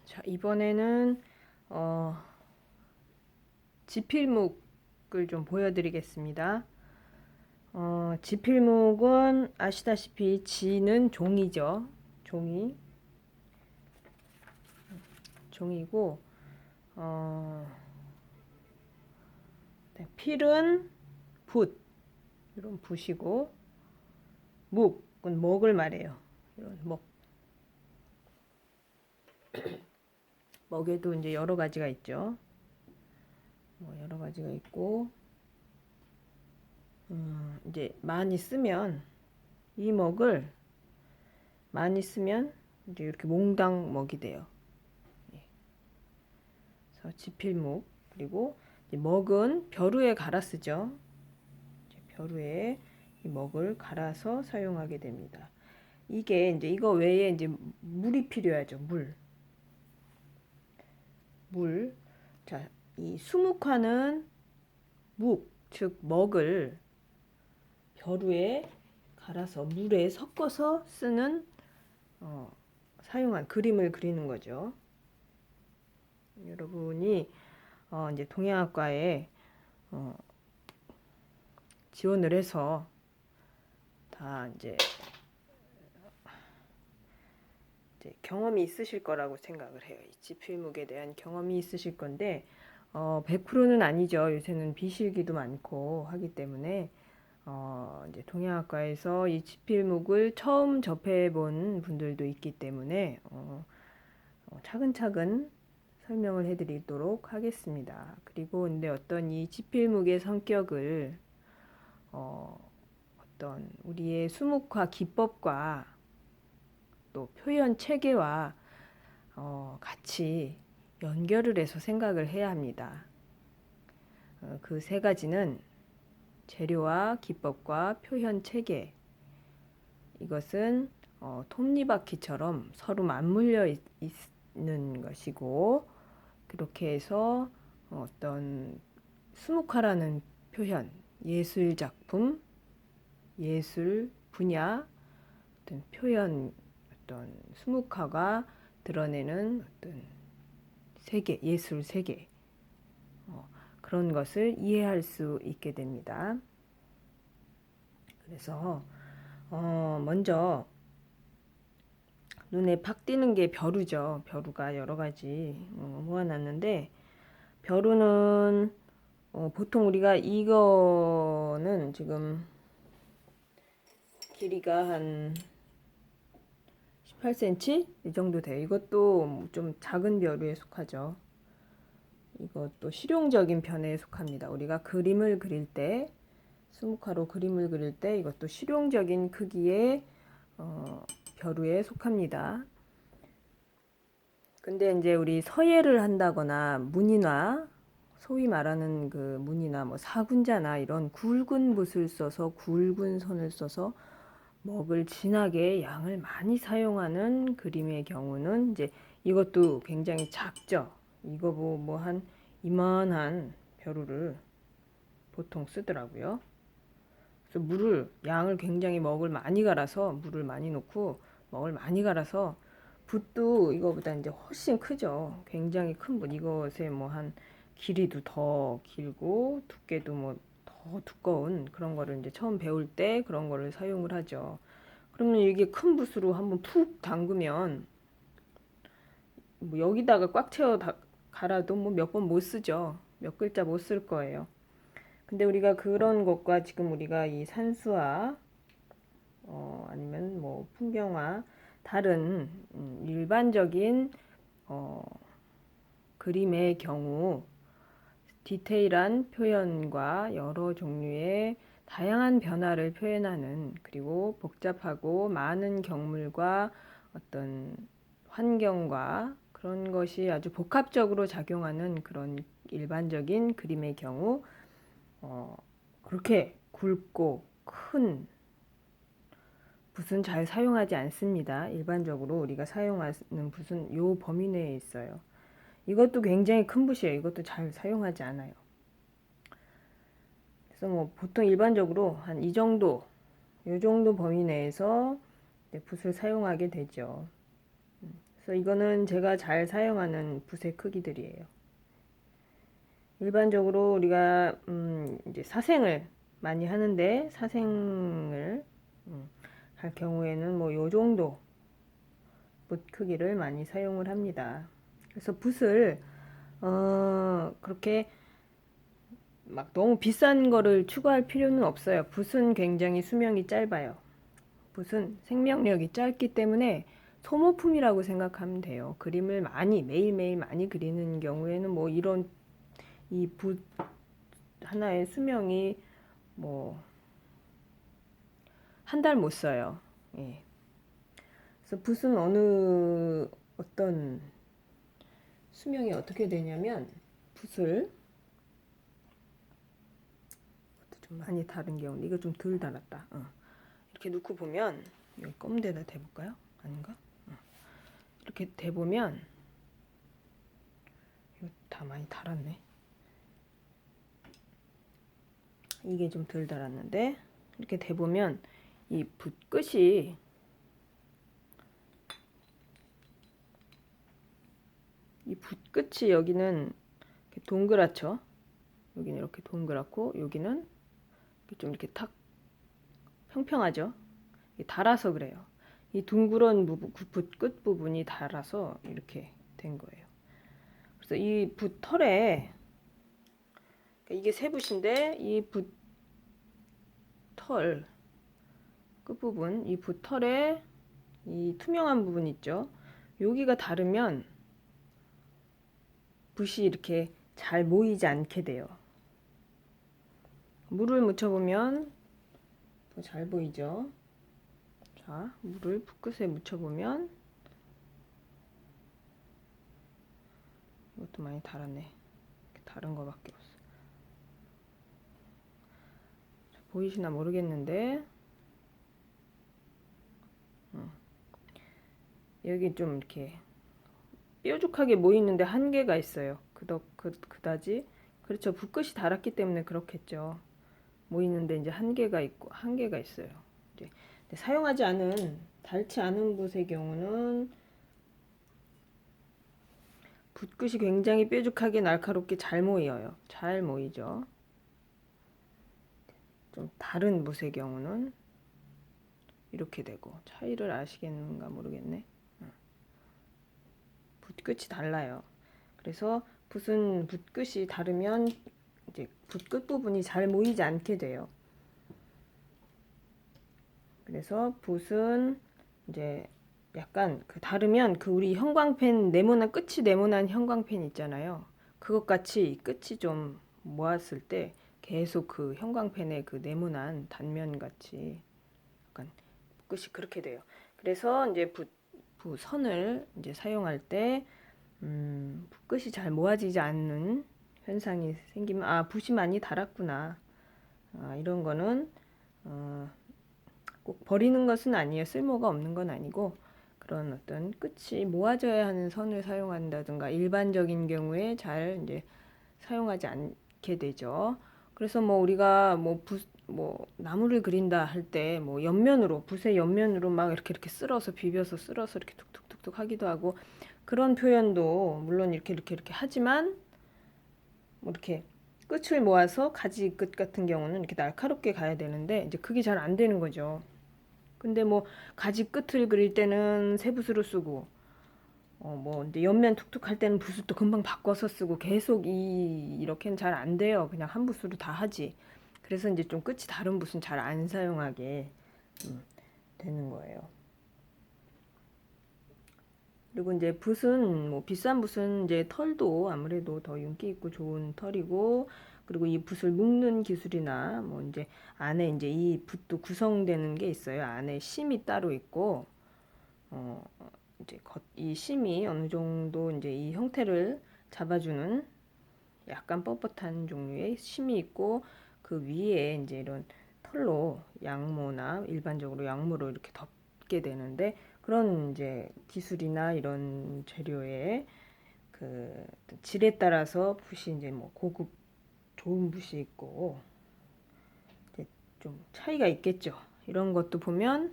자, 이번에는 지필목을 좀 보여드리겠습니다. 지필목은 아시다시피 지는 종이죠. 종이고, 어, 네, 필은 붓, 이런 붓이고, 묵은 먹을 말해요. 이런 먹에도 이제 여러 가지가 있죠. 여러 가지가 있고, 이제 많이 쓰면 이 먹을 많이 쓰면 이제 이렇게 몽당 먹이 돼요. 그래서 지필목. 그리고 이제 먹은 벼루에 갈아 쓰죠. 벼루에 이 먹을 갈아서 사용하게 됩니다. 이게 이제 이거 외에 이제 물이 필요하죠. 물. 자, 이 수묵화는 묵, 즉 먹을 벼루에 갈아서 물에 섞어서 쓰는 사용한 그림을 그리는 거죠. 여러분이 이제 동양학과에 지원을 해서 다 이제 경험이 있으실 거라고 생각을 해요. 이 지필목에 대한 경험이 있으실 건데 100%는 아니죠. 요새는 비실기도 많고 하기 때문에 이제 동양학과에서 이 지필목을 처음 접해 본 분들도 있기 때문에 차근차근 설명을 해드리도록 하겠습니다. 그리고 근데 어떤 이 지필목의 성격을 어떤 우리의 수묵화 기법과 또 표현 체계와 같이 연결을 해서 생각을 해야 합니다. 그 세 가지는 재료와 기법과 표현 체계. 이것은 톱니바퀴처럼 서로 맞물려 있는 것이고, 그렇게 해서 어떤 수묵화라는 표현, 예술 작품, 예술 분야, 어떤 표현, 어떤 수묵화가 드러내는 어떤 세계, 예술 세계, 그런 것을 이해할 수 있게 됩니다. 그래서 먼저 눈에 팍 띄는 게 벼루죠. 벼루가 여러 가지 모아놨는데, 벼루는 보통 우리가 이거는 지금 길이가 한 18cm 이 정도 돼요. 이것도 좀 작은 벼루에 속하죠. 이것도 실용적인 편에 속합니다. 우리가 그림을 그릴 때, 수묵화로 그림을 그릴 때 이것도 실용적인 크기의 벼루에 속합니다. 근데 이제 우리 서예를 한다거나 문이나 소위 말하는 그 문이나 뭐 사군자나 이런 굵은 붓을 써서 굵은 선을 써서 먹을 진하게 양을 많이 사용하는 그림의 경우는 이제 이것도 굉장히 작죠. 이거 뭐 한 이만한 벼루를 보통 쓰더라고요. 그래서 양을 굉장히 먹을 많이 갈아서 물을 많이 넣고 먹을 많이 갈아서 붓도 이거보다 이제 훨씬 크죠. 굉장히 큰 붓. 이것에 뭐 한 길이도 더 길고 두께도 뭐 더 두꺼운 그런 거를 이제 처음 배울 때 그런 거를 사용을 하죠. 그러면 이게 큰 붓으로 한번 푹 담그면 뭐 여기다가 꽉 채워 갈아도 뭐 몇 번 못 쓰죠. 몇 글자 못 쓸 거예요. 근데 우리가 그런 것과 지금 우리가 이 산수화 아니면 뭐 풍경화 다른 일반적인 어, 그림의 경우 디테일한 표현과 여러 종류의 다양한 변화를 표현하는 그리고 복잡하고 많은 경물과 어떤 환경과 그런 것이 아주 복합적으로 작용하는 그런 일반적인 그림의 경우 그렇게 굵고 큰 붓은 잘 사용하지 않습니다. 일반적으로 우리가 사용하는 붓은 요 범위 내에 있어요. 이것도 굉장히 큰 붓이에요. 이것도 잘 사용하지 않아요. 그래서 뭐 보통 일반적으로 한 이 정도, 요 정도 범위 내에서 붓을 사용하게 되죠. 그래서 이거는 제가 잘 사용하는 붓의 크기들이에요. 일반적으로 우리가 이제 사생을 많이 하는데 사생을 할 경우에는 뭐 요 정도 붓 크기를 많이 사용을 합니다. 그래서 붓을 그렇게 막 너무 비싼 거를 추구할 필요는 없어요. 붓은 굉장히 수명이 짧아요. 붓은 생명력이 짧기 때문에 소모품이라고 생각하면 돼요. 그림을 많이 매일매일 많이 그리는 경우에는 뭐 이런 이 붓 하나의 수명이 뭐 한 달 못 써요. 예. 그래서 붓은 어떤 수명이 어떻게 되냐면 붓을 좀 많이 다른 경우인데 이거 좀 덜 달았다. 이렇게 놓고 보면 여기 껌 데다 대볼까요? 아닌가? 이렇게 대보면 이거 다 많이 달았네. 이게 좀 덜 달았는데 이렇게 대보면 이 붓끝이 여기는 이렇게 동그랗죠. 여기는 이렇게 동그랗고 여기는 좀 이렇게 탁 평평하죠. 달아서 그래요. 이 둥그런 부분, 붓 끝 부분이 달아서 이렇게 된 거예요. 그래서 이 붓털에 이게 새 붓인데 이 붓털 끝부분, 이 붓털에 이 투명한 부분 있죠. 여기가 다르면 붓이 이렇게 잘 모이지 않게 돼요. 물을 묻혀보면 더 잘 보이죠. 자, 물을 붓끝에 묻혀보면 이것도 많이 달았네. 다른 거밖에 없어. 보이시나 모르겠는데 여기 좀 이렇게 뾰족하게 모이는데 한계가 있어요. 그다지 그렇죠. 붓끝이 달았기 때문에 그렇겠죠. 모이는데 이제 한계가 있어요. 이제 사용하지 않은 닳지 않은 붓의 경우는 붓끝이 굉장히 뾰족하게 날카롭게 잘 모여요. 잘 모이죠. 좀 다른 붓의 경우는 이렇게 되고 차이를 아시겠는가 모르겠네. 붓끝이 달라요. 그래서 붓은 붓끝이 다르면 이제 붓끝 부분이 잘 모이지 않게 돼요. 그래서 붓은 이제 약간 다르면 우리 형광펜 끝이 네모난 형광펜 있잖아요. 그것 같이 끝이 좀 모았을 때 계속 그 형광펜의 그 네모난 단면 같이 약간 끝이 그렇게 돼요. 그래서 이제 붓선을 이제 사용할 때 붓끝이 잘 모아지지 않는 현상이 생기면 붓이 많이 달았구나. 이런 거는 꼭 버리는 것은 아니에요. 쓸모가 없는 건 아니고 그런 어떤 끝이 모아져야 하는 선을 사용한다든가 일반적인 경우에 잘 이제 사용하지 않게 되죠. 그래서 뭐 우리가 뭐 나무를 그린다 할 때 뭐 붓의 옆면으로 막 이렇게 쓸어서 비벼서 쓸어서 이렇게 툭툭툭툭 하기도 하고 그런 표현도 물론 이렇게 하지만 뭐 이렇게 끝을 모아서 가지 끝 같은 경우는 이렇게 날카롭게 가야 되는데 이제 그게 잘 안 되는 거죠. 근데 뭐 가지 끝을 그릴 때는 새 붓으로 쓰고 뭐 이제 옆면 툭툭 할 때는 붓을 또 금방 바꿔서 쓰고 계속 이렇게는 잘 안 돼요. 그냥 한 붓으로 다 하지. 그래서 이제 좀 끝이 다른 붓은 잘 안 사용하게 되는 거예요. 그리고 이제 붓은 뭐 비싼 붓은 이제 털도 아무래도 더 윤기 있고 좋은 털이고 그리고 이 붓을 묶는 기술이나 뭐 이제 안에 이제 이 붓도 구성되는 게 있어요. 안에 심이 따로 있고 어 이제 이 심이 어느 정도 이제 이 형태를 잡아주는 약간 뻣뻣한 종류의 심이 있고 그 위에 이제 이런 털로 양모나 일반적으로 양모로 이렇게 덮게 되는데 그런 이제 기술이나 이런 재료의 그 질에 따라서 붓이 이제 뭐 고급 좋은 붓이 있고 이제 좀 차이가 있겠죠. 이런 것도 보면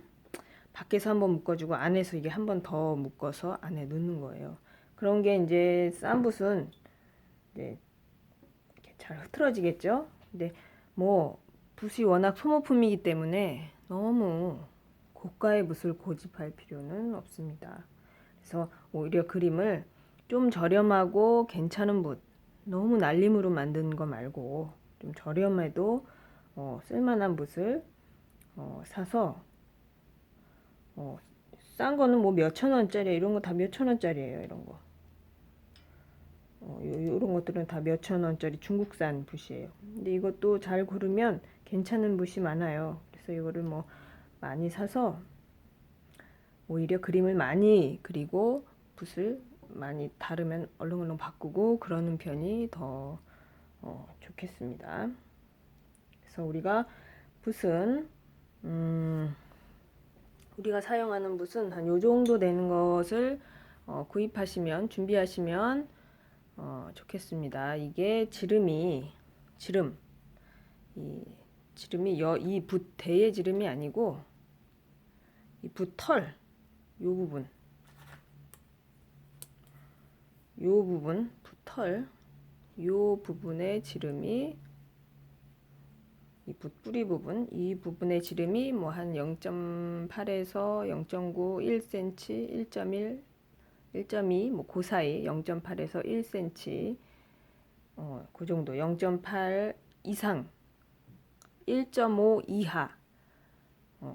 밖에서 한번 묶어주고 안에서 이게 한 번 더 묶어서 안에 넣는 거예요. 그런 게 이제 싼 붓은 이제 이렇게 잘 흐트러지겠죠? 근데 뭐 붓이 워낙 소모품이기 때문에 너무 고가의 붓을 고집할 필요는 없습니다. 그래서 오히려 그림을 좀 저렴하고 괜찮은 붓, 너무 날림으로 만든 거 말고 좀 저렴해도 쓸만한 붓을 사서 싼 거는 뭐 몇천 원짜리 이런 거 다 몇천 원짜리예요. 이런 거. 요런 것들은 다 몇천 원짜리 중국산 붓이에요. 근데 이것도 잘 고르면 괜찮은 붓이 많아요. 그래서 이거를 뭐 많이 사서 오히려 그림을 많이 그리고 붓을 많이 다르면 얼른얼른 바꾸고 그러는 편이 더 좋겠습니다. 그래서 우리가 붓은 우리가 사용하는 붓은 한 요 정도 되는 것을 구입하시면 준비하시면 좋겠습니다. 이게 지름이 이 지름이 이 붓 대의 지름이 아니고 이 붓털 요 부분 붓털 요 부분의 지름이 이 붓 뿌리 부분 이 부분의 지름이 뭐 한 0.8에서 0.9, 1cm, 1.1, 1.2, 뭐 그 사이 0.8에서 1cm 그 정도 0.8 이상 1.5 이하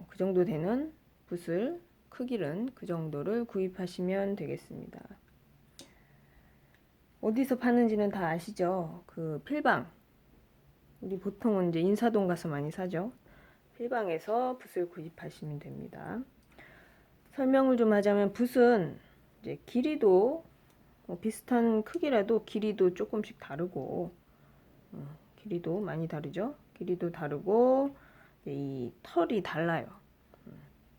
그 정도 되는 붓을 크기는 그 정도를 구입하시면 되겠습니다. 어디서 파는지는 다 아시죠? 그 필방 우리 보통은 이제 인사동 가서 많이 사죠. 필방에서 붓을 구입하시면 됩니다. 설명을 좀 하자면 붓은 이제 길이도 비슷한 크기라도 길이도 조금씩 다르고 길이도 많이 다르죠. 길이도 다르고 이 털이 달라요.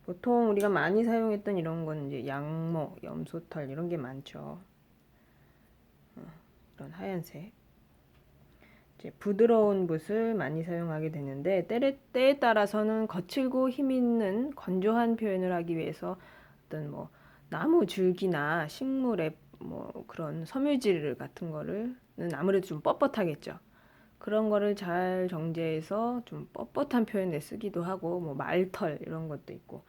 보통 우리가 많이 사용했던 이런 건 이제 양모, 염소털 이런 게 많죠. 이런 하얀색. 이제 부드러운 붓을 많이 사용하게 되는데 때에 따라서는 거칠고 힘 있는 건조한 표현을 하기 위해서 어떤 뭐 나무 줄기나 식물의 뭐 그런 섬유질 같은 거를 아무래도 좀 뻣뻣하겠죠. 그런 거를 잘 정제해서 좀 뻣뻣한 표현에 쓰기도 하고 뭐 말털 이런 것도 있고